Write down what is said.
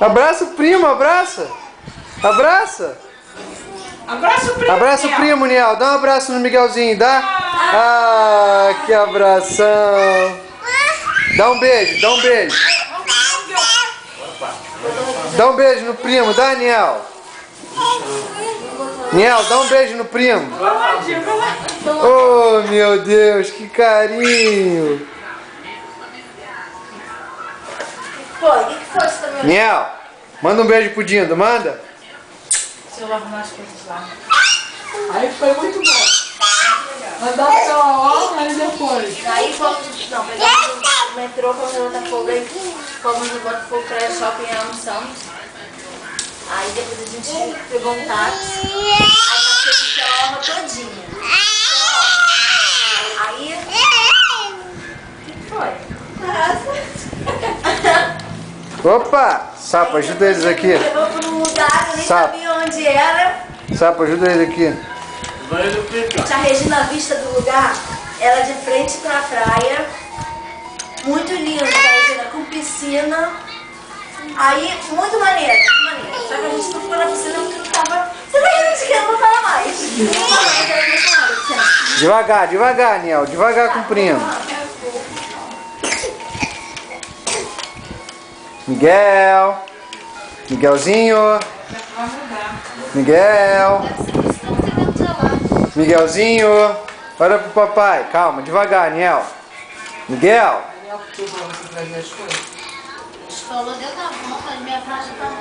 Abraça o primo, abraça. Abraça. Abraça o primo. Abraça o primo, Niel. Dá um abraço no Miguelzinho, dá? Ah, que abração. Dá um beijo, dá um beijo. Dá um beijo no primo, dá, Niel? Niel, dá um beijo no primo. Oh, meu Deus, que carinho. O que foi isso também? Niel, manda um beijo pro Dindo, manda. Deixa eu arrumar as coisas lá. Aí foi muito bom. Andar pela hora, mas depois. Daí fomos, não, pegamos o metrô, fomos no Botafogo, aí fomos no Botafogo para shopping e almoçamos. Aí depois a gente pegou um táxi, aí passei pela orla todinha. Aí... O que foi? Opa, Sapo, ajuda eles aqui. Levou para um lugar, eu nem Sapo. sabia onde era. Sapo, ajuda eles aqui. A Regina, a vista do lugar, ela de frente pra praia, muito linda, Regina, com piscina, aí, muito maneiro, muito maneiro. Só que a gente não ficou na piscina porque não tava... Você tá rindo que eu não vou falar mais. Devagar, devagar, Niel, devagar com o primo. Miguel. Miguelzinho. Miguel. Miguelzinho. Olha pro papai. Calma, devagar, Niel. Miguel. Escola deu da volta, minha frase tá